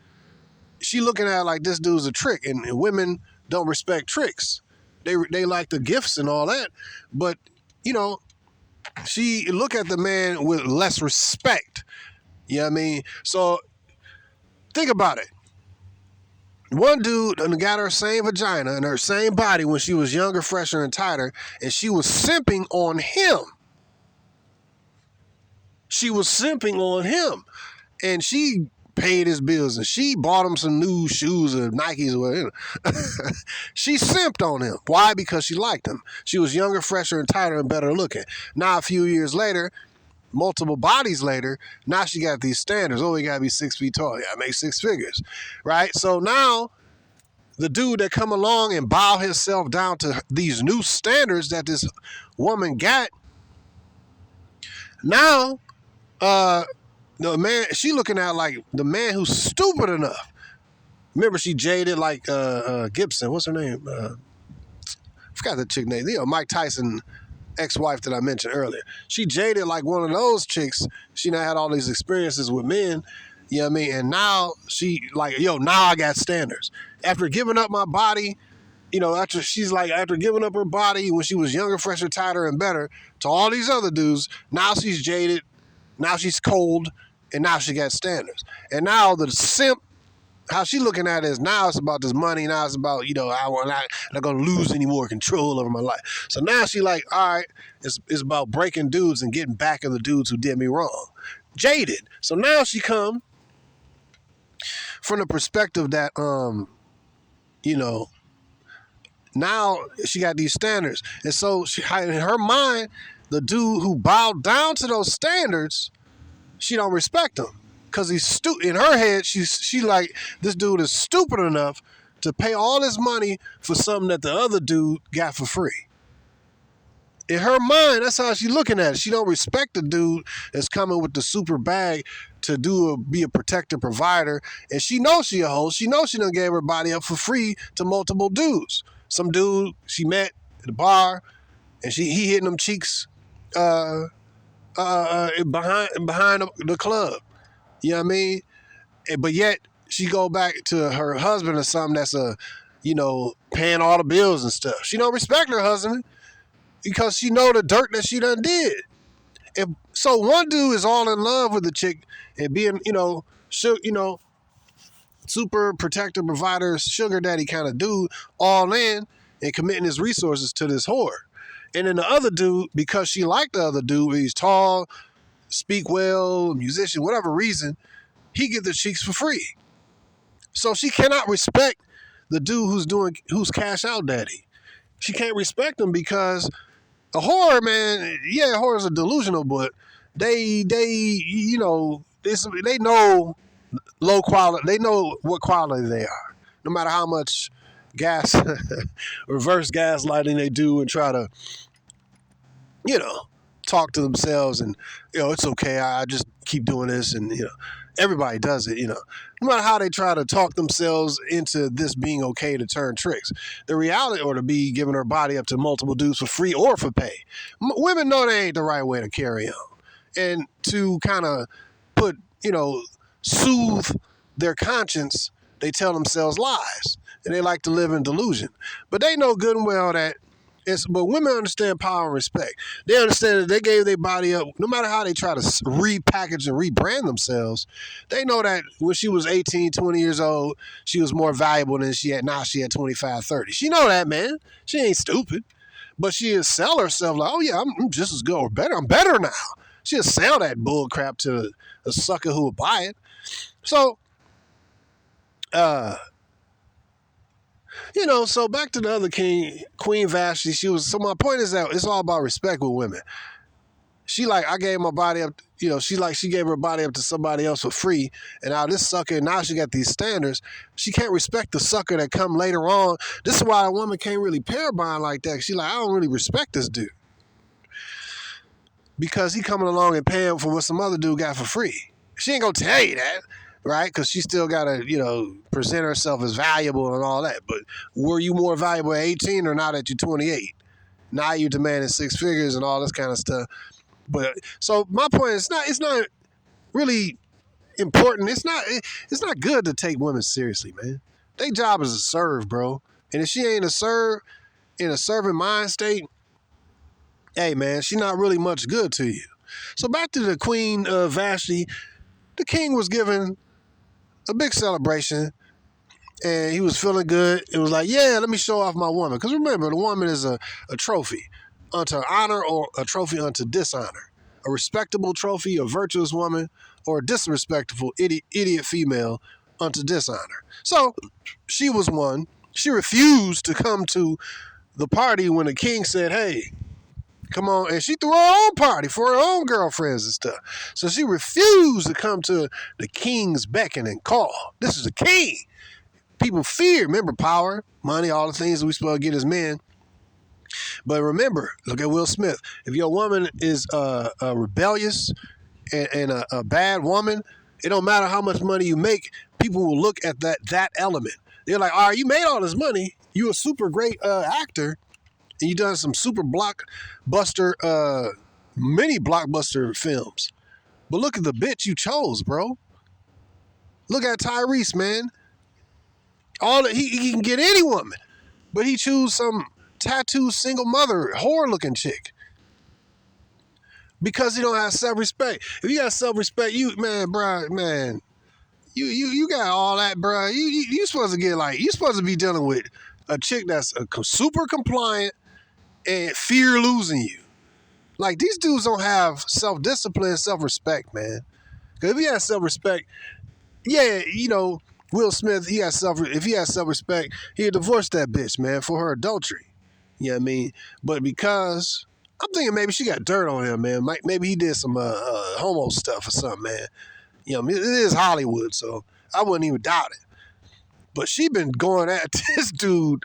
she looking at it like this dude's a trick, and women don't respect tricks. They like the gifts and all that, but you know, she look at the man with less respect. You know what I mean? So think about it. One dude got her same vagina and her same body when she was younger, fresher, and tighter, and she was simping on him. She was simping on him, and she paid his bills, and she bought him some new shoes or Nikes or whatever. She simped on him. Why? Because she liked him. She was younger, fresher, and tighter, and better looking. Now, a few years later, multiple bodies later, now she got these standards. Oh, you gotta be 6 feet tall. You gotta make 6 figures, right? So now, the dude that come along and bow himself down to these new standards that this woman got, now, the man, she looking at like the man who's stupid enough. Remember, she jaded like Gibson. What's her name? I forgot the chick name. Mike Tyson ex-wife that I mentioned earlier. She jaded like one of those chicks. She now had all these experiences with men. You know what I mean? And now she like, now I got standards. After giving up my body, after giving up her body when she was younger, fresher, tighter, and better to all these other dudes, now she's jaded. Now she's cold. And now she got standards. And now the simp, how she looking at it is now it's about this money. Now it's about, I'm not going to lose any more control over my life. So now she like, all right, it's about breaking dudes and getting back at the dudes who did me wrong. Jaded. So now she come from the perspective that, now she got these standards. And so in her mind, the dude who bowed down to those standards, she don't respect them. Cause he's stupid. In her head, she like, this dude is stupid enough to pay all this money for something that the other dude got for free. In her mind, that's how she's looking at it. She don't respect the dude that's coming with the super bag to be a protector provider. And she knows she a hoe. She knows she done gave her body up for free to multiple dudes. Some dude she met at the bar, and he hitting them cheeks behind the club. You know what I mean? But yet she go back to her husband or something that's paying all the bills and stuff. She don't respect her husband because she know the dirt that she done did. And so one dude is all in love with the chick and being, super protective provider, sugar daddy kind of dude, all in and committing his resources to this whore. And then the other dude, because she liked the other dude, he's tall, speak well, musician, whatever reason, he get the cheeks for free. So she cannot respect the dude who's cash out daddy. She can't respect him because a whore, man, yeah, whores are delusional, but they know low quality. They know what quality they are. No matter how much reverse gaslighting they do and try to, talk to themselves and, it's okay. I just keep doing this. And, everybody does it, No matter how they try to talk themselves into this being okay to turn tricks. The reality or to be giving her body up to multiple dudes for free or for pay. Women know they ain't the right way to carry on. And to kind of put, soothe their conscience, they tell themselves lies. And they like to live in delusion. But they know good and well that but women understand power and respect. They understand that they gave their body up, no matter how they try to repackage and rebrand themselves. They know that when she was 18, 20 years old, she was more valuable than she had now. She had 25, 30. She know that, man. She ain't stupid. But she'll sell herself like, oh yeah, I'm just as good or better. I'm better now. She'll sell that bull crap to a sucker who will buy it. So, so back to the other king, Queen Vashti. So my point is that it's all about respect with women. She like, I gave my body up, she gave her body up to somebody else for free. And now this sucker, now she got these standards. She can't respect the sucker that come later on. This is why a woman can't really pair bond like that. She like, I don't really respect this dude. Because he coming along and paying for what some other dude got for free. She ain't gonna tell you that. Right? Because she still got to, present herself as valuable and all that. But were you more valuable at 18 or not at you're 28? Now you're demanding six figures and all this kind of stuff. But so my point is, it's not really important. It's not good to take women seriously, man. Their job is to serve, bro. And if she ain't in a serving mind state, hey, man, she not really much good to you. So back to the Queen Vashti. The king was given a big celebration, and he was feeling good. It was like, yeah, let me show off my woman. Because remember, the woman is a trophy unto honor or a trophy unto dishonor. A respectable trophy, a virtuous woman, or a disrespectful idiot female unto dishonor. So she was one. She refused to come to the party when the king said, hey, come on. And she threw her own party for her own girlfriends and stuff. So she refused to come to the king's beckon and call. This is a king. People fear, remember, power, money, all the things that we supposed to get as men. But remember, look at Will Smith. If your woman is rebellious and a bad woman, it don't matter how much money you make, people will look at that element. They're like, all right, you made all this money. You a super great actor. And you done some super blockbuster, mini blockbuster films. But look at the bitch you chose, bro. Look at Tyrese, man. He can get any woman, but he choose some tattooed single mother, whore-looking chick. Because he don't have self-respect. If you got self-respect, you got all that, bro. You supposed to get you supposed to be dealing with a chick that's super compliant and fear losing you. Like, these dudes don't have self-discipline, self-respect, man. Because if he has self-respect, yeah, Will Smith, if he has self-respect, he'd divorce that bitch, man, for her adultery. You know what I mean? But because, I'm thinking maybe she got dirt on him, man. Maybe he did some homo stuff or something, man. You know, it is Hollywood, so I wouldn't even doubt it. But she been going at this dude.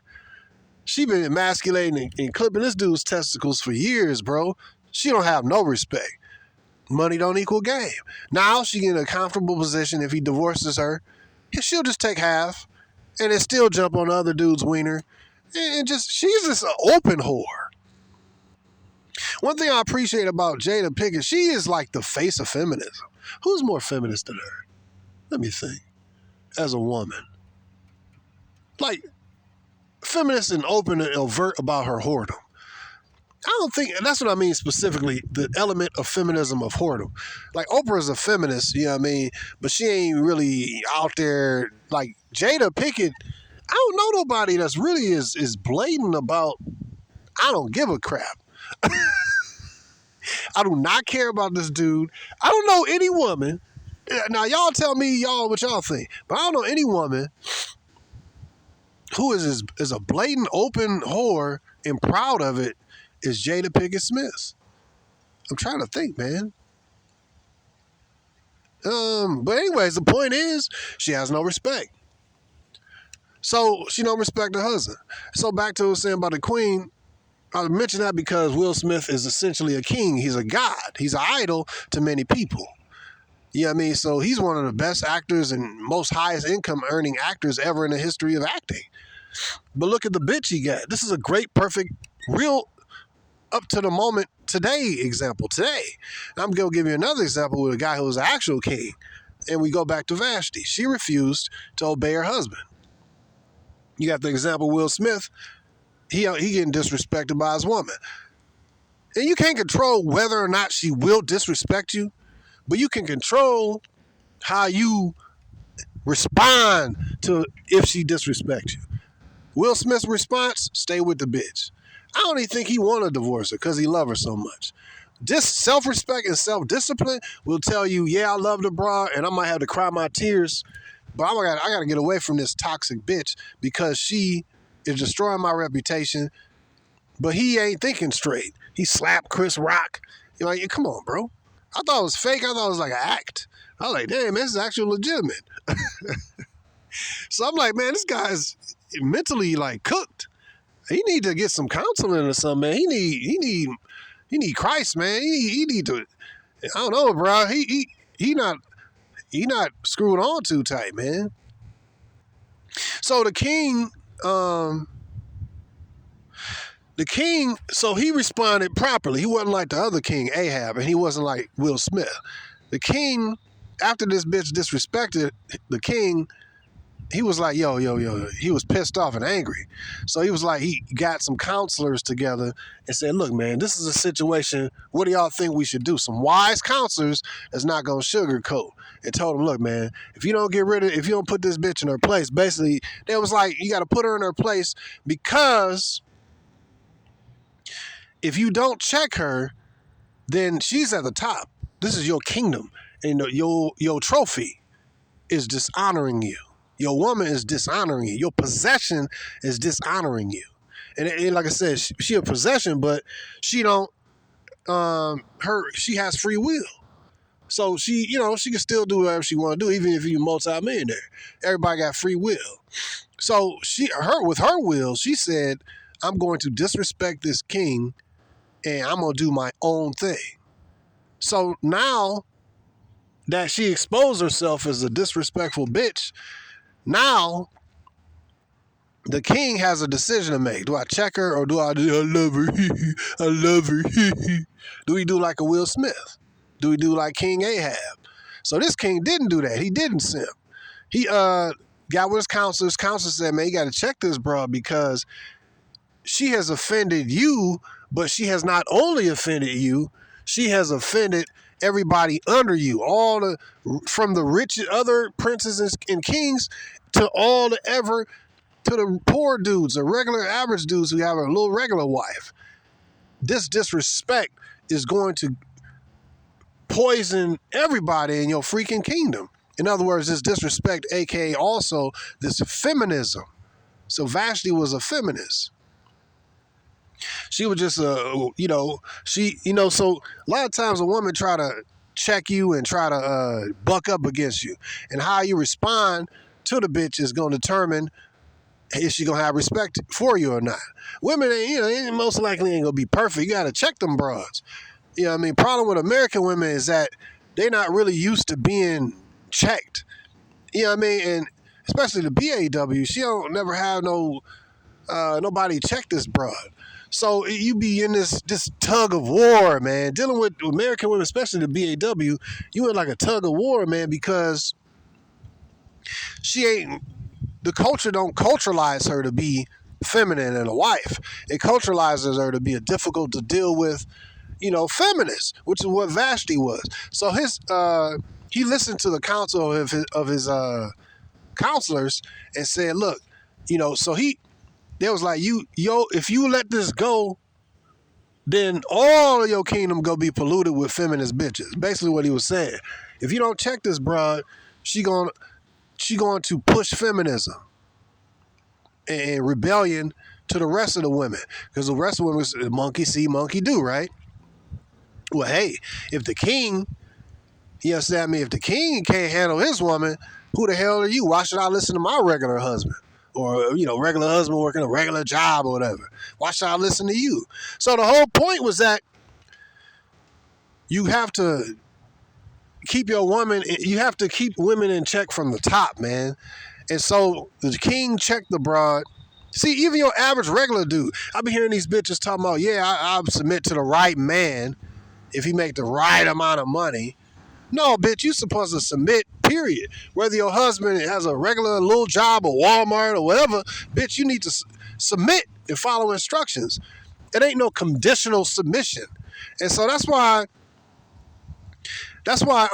She been emasculating and clipping this dude's testicles for years, bro. She don't have no respect. Money don't equal game. Now she get in a comfortable position. If he divorces her, she'll just take half and then still jump on the other dude's wiener. And just, she's just an open whore. One thing I appreciate about Jada Pinkett, she is like the face of feminism. Who's more feminist than her? Let me think. As a woman. Like, feminist and open and overt about her whoredom. I don't think, and that's what I mean specifically, the element of feminism of whoredom. Like, Oprah's a feminist, you know what I mean? But she ain't really out there. Like, Jada Pinkett, I don't know nobody that's really is blatant about, I don't give a crap. I do not care about this dude. I don't know any woman. Now, y'all tell me what y'all think. But I don't know any woman who is a blatant open whore and proud of it is Jada Pinkett Smith. I'm trying to think, man. But anyways, the point is she has no respect. So she don't respect her husband. So back to what I was saying about the Queen. I mention that because Will Smith is essentially a king. He's a god. He's an idol to many people. You know what I mean? So he's one of the best actors and most highest income earning actors ever in the history of acting. But look at the bitch he got. This is a great, perfect, real, up to the moment today example. Today. I'm going to give you another example with a guy who was an actual king. And we go back to Vashti. She refused to obey her husband. You got the example Will Smith. He getting disrespected by his woman. And you can't control whether or not she will disrespect you, but you can control how you respond to if she disrespects you. Will Smith's response, stay with the bitch. I don't even think he want to divorce her because he love her so much. Self-respect and self-discipline will tell you, yeah, I love the bra and I might have to cry my tears, but I got to get away from this toxic bitch because she is destroying my reputation. But he ain't thinking straight. He slapped Chris Rock. You're like, come on, bro. I thought it was fake. I thought it was like an act. I was like, damn, this is actually legitimate. So I'm like, man, this guy's mentally like cooked. He need to get some counseling or something, man. He need Christ, man. He need to. I don't know, bro. He not screwed on too tight, man. So the king, so he responded properly. He wasn't like the other king, Ahab, and he wasn't like Will Smith. The king, after this bitch disrespected the king, he was like, yo. He was pissed off and angry. So he was like, he got some counselors together and said, look, man, this is a situation. What do y'all think we should do? Some wise counselors that's not going to sugarcoat. And told him, look, man, if you don't put this bitch in her place, basically, they was like, you got to put her in her place because if you don't check her, then she's at the top. This is your kingdom. And your trophy is dishonoring you. Your woman is dishonoring you. Your possession is dishonoring you. And like I said, she a possession, but she don't. She has free will. So she can still do whatever she want to do, even if you're multi-millionaire. Everybody got free will. So with her will, she said, I'm going to disrespect this king and I'm going to do my own thing. So now that she exposed herself as a disrespectful bitch, now the king has a decision to make. Do I check her or do I love her? I love her. Do we do like a Will Smith? Do we do like King Ahab? So this king didn't do that. He didn't simp. He got with his counselors. Counselors said, man, you got to check this bro because she has offended you, but she has not only offended you, she has offended everybody under you, from the rich other princes and kings to the poor dudes, the regular average dudes who have a little regular wife. This disrespect is going to poison everybody in your freaking kingdom. In other words, this disrespect, aka also this feminism. So Vashti was a feminist. She was just so a lot of times a woman try to check you and try to buck up against you. And how you respond to the bitch is going to determine if she going to have respect for you or not. Women, they most likely ain't going to be perfect. You got to check them broads. You know what I mean? Problem with American women is that they're not really used to being checked. You know what I mean? And especially the BAW, she don't never have nobody check this broad. So you be in this tug of war, man. Dealing with American women, especially the BAW, you in like a tug of war, man, because the culture don't culturalize her to be feminine and a wife. It culturalizes her to be a difficult to deal with, feminist, which is what Vashti was. So he listened to the counsel of his counselors and said, look, so they was like, if you let this go, then all of your kingdom gonna be polluted with feminist bitches. Basically what he was saying. If you don't check this broad, she going to push feminism and rebellion to the rest of the women. Because the rest of the women is monkey see, monkey do, right? Well, hey, if the king, you understand me, if the king can't handle his woman, who the hell are you? Why should I listen to my regular husband? Or, regular husband working a regular job or whatever. Why should I listen to you? So the whole point was that you have to keep women in check from the top, man. And so the king checked the broad. See, even your average regular dude, I be hearing these bitches talking about, I'll submit to the right man if he make the right amount of money. No, bitch, you supposed to submit, period. Whether your husband has a regular little job or Walmart or whatever, bitch, you need to submit and follow instructions. It ain't no conditional submission. And so that's why that's what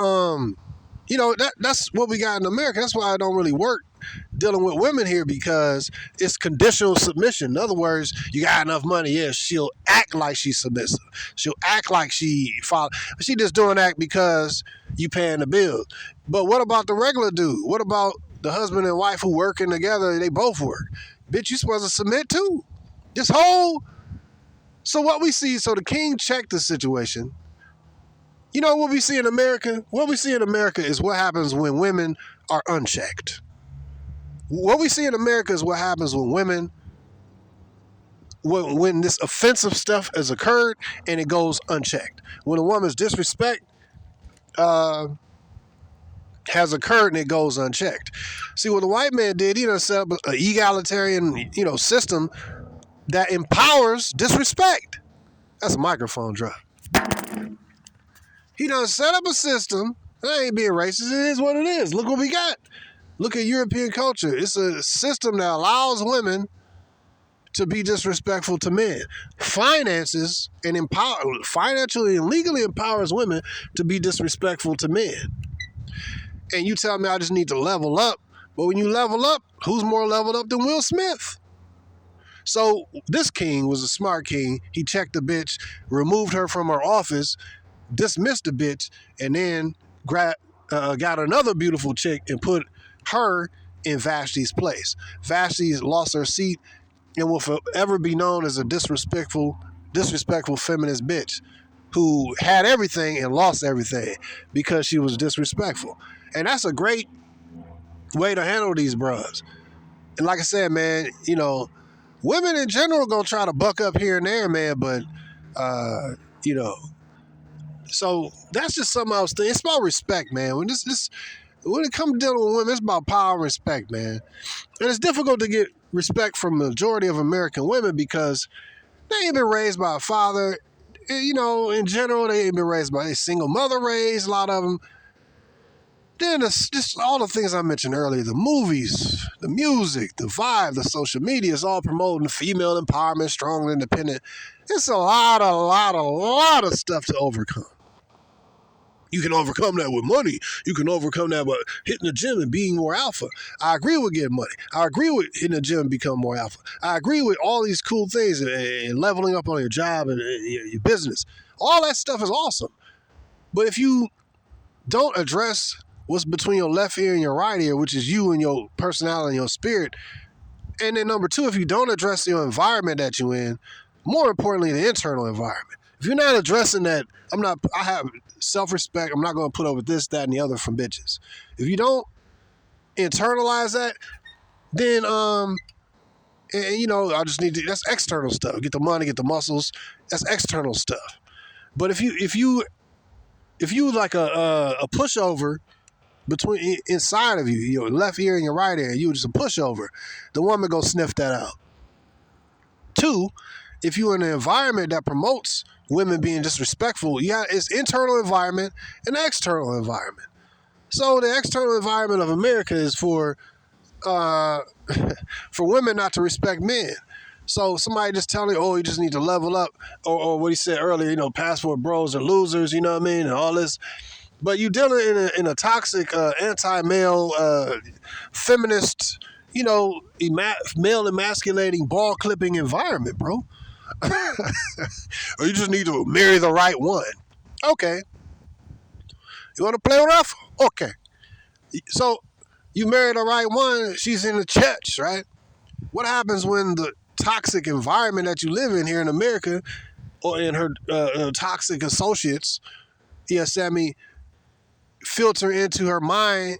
we got in America. That's why it don't really work dealing with women here, because it's conditional submission. In other words, you got enough money, she'll act like she's submissive. She'll act like she follow. She just doing that because you paying the bill. But what about the regular dude? What about the husband and wife who working together? They both work. Bitch, you supposed to submit too. So what we see, so the king checked the situation. You know what we see in America? What we see in America is what happens when women are unchecked. What we see in America is what happens when women, when this offensive stuff has occurred and it goes unchecked. When a woman's disrespect has occurred and it goes unchecked. See, what the white man did, he done set up an egalitarian, system that empowers disrespect. That's a microphone drop. He done set up a system. That ain't being racist. It is what it is. Look what we got. Look at European culture. It's a system that allows women to be disrespectful to men. Financially and legally empowers women to be disrespectful to men. And you tell me I just need to level up. But when you level up, who's more leveled up than Will Smith? So this king was a smart king. He checked the bitch, removed her from her office, dismissed the bitch, and then got another beautiful chick and put her in Vashti's place. Vashti lost her seat and will forever be known as a disrespectful feminist bitch who had everything and lost everything because she was disrespectful. And that's a great way to handle these bros. And like I said, man, women in general gonna try to buck up here and there, man, but so that's just something I was thinking. It's about respect, man. When it comes to dealing with women, it's about power and respect, man. And it's difficult to get respect from the majority of American women because they ain't been raised by a father. In general, they ain't been raised by a single mother raised, a lot of them. Then it's just all the things I mentioned earlier, the movies, the music, the vibe, the social media is all promoting female empowerment, strong and independent. It's a lot of stuff to overcome. You can overcome that with money. You can overcome that by hitting the gym and being more alpha. I agree with getting money. I agree with hitting the gym and becoming more alpha. I agree with all these cool things and leveling up on your job and your business. All that stuff is awesome. But if you don't address what's between your left ear and your right ear, which is you and your personality and your spirit, and then number two, if you don't address your environment that you're in, more importantly, the internal environment. If you're not addressing that, I have self-respect. I'm not going to put up with this, that, and the other from bitches. If you don't internalize that, then I just need to. That's external stuff. Get the money, get the muscles. That's external stuff. But if you like a pushover between inside of you, your left ear and your right ear, you just a pushover, the woman go sniff that out. 2, if you're in an environment that promotes women being disrespectful, it's internal environment and external environment. So the external environment of America is for women not to respect men. So somebody just telling you, you just need to level up, or what he said earlier, passport bros are losers, you know what I mean, and all this. But you dealing in a toxic, anti-male, feminist, male emasculating, ball clipping environment, bro. Or you just need to marry the right one. Okay. You want to play with us? Okay. So you marry the right one, she's in the church, right? What happens when the toxic environment that you live in here in America, or in her toxic associates, filter into her mind?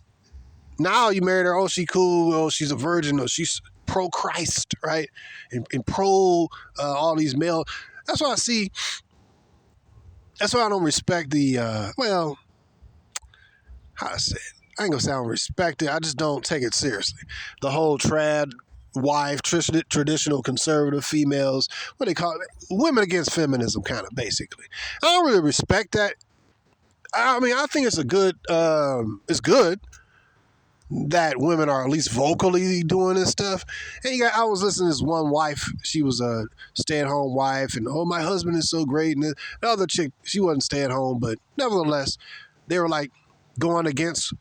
Now you married her, she cool, she's a virgin, or she's pro-Christ, right? And pro all these male. That's why I don't respect the, how to say it? I ain't gonna say I don't respect it. I just don't take it seriously. The whole trad wife, traditional conservative females, what they call it, women against feminism, kind of basically. I don't really respect that. I mean, I think it's it's good that women are at least vocally doing this stuff. And I was listening to this one wife. She was a stay-at-home wife, and my husband is so great. And the other chick, she wasn't stay-at-home, but nevertheless, they were like going against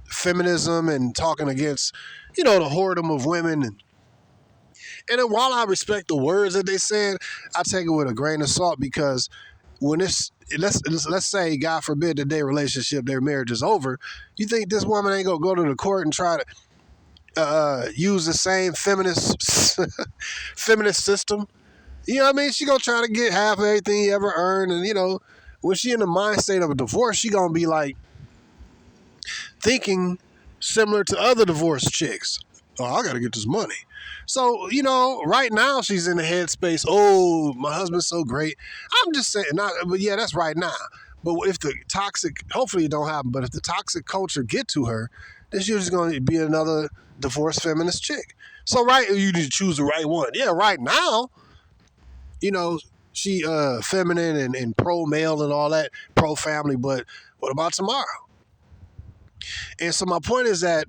feminism and talking against, the whoredom of women. And then while I respect the words that they said, I take it with a grain of salt, because when let's say, God forbid, that their marriage is over, you think this woman ain't gonna go to the court and try to use the same feminist system? You know what I mean? She gonna try to get half of everything he ever earned, and when she in the mind state of a divorce, she gonna be like thinking similar to other divorced chicks. I gotta get this money. So, right now she's in the headspace, my husband's so great. I'm just saying, but yeah, that's right now. But if the toxic, hopefully it don't happen, but if the toxic culture get to her, then she's just going to be another divorced feminist chick. So, right, you need to choose the right one. Yeah, right now, she feminine and pro-male and all that, pro-family, but what about tomorrow? And so my point is that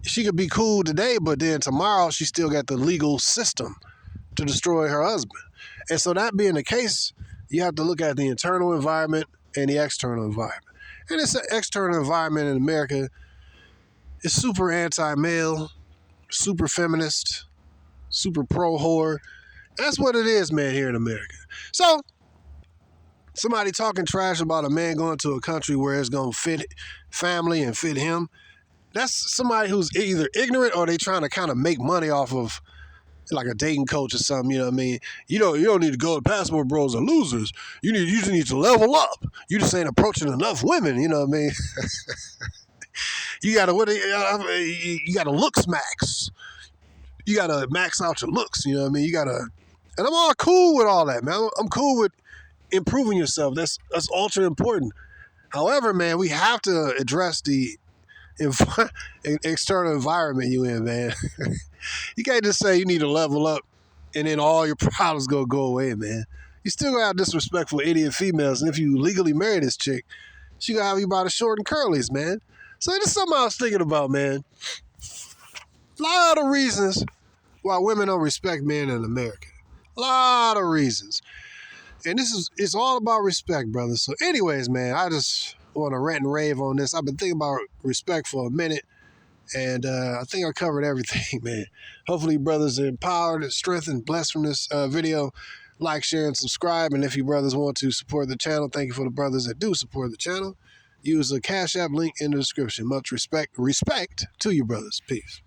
she could be cool today, but then tomorrow she still got the legal system to destroy her husband. And so that being the case, you have to look at the internal environment and the external environment. And this external environment in America is super anti-male, super feminist, super pro-whore. That's what it is, man, here in America. So somebody talking trash about a man going to a country where it's going to fit family and fit him, that's somebody who's either ignorant or they trying to kind of make money off of like a dating coach or something, you know what I mean? You don't need to go to passport bros are losers. You just need to level up. You just ain't approaching enough women, you know what I mean? You gotta looks max. You gotta max out your looks, you know what I mean? And I'm all cool with all that, man. I'm cool with improving yourself. That's ultra important. However, man, we have to address the external environment you in, man. You can't just say you need to level up and then all your problems gonna go away, man. You still gonna have disrespectful idiot females, and if you legally marry this chick, she gonna have you by the short and curlies, man. So it's something I was thinking about, man. A lot of reasons why women don't respect men in America. A lot of reasons. And it's all about respect, brother. So anyways, man, I just want to rant and rave on this. I've been thinking about respect for a minute, and I think I covered everything, man. Hopefully brothers are empowered and strengthened, blessed from this video. Like, share, and subscribe. And if you brothers want to support the channel, thank you for the brothers that do support the channel. Use the CashApp link in the description. Much respect to you brothers. Peace.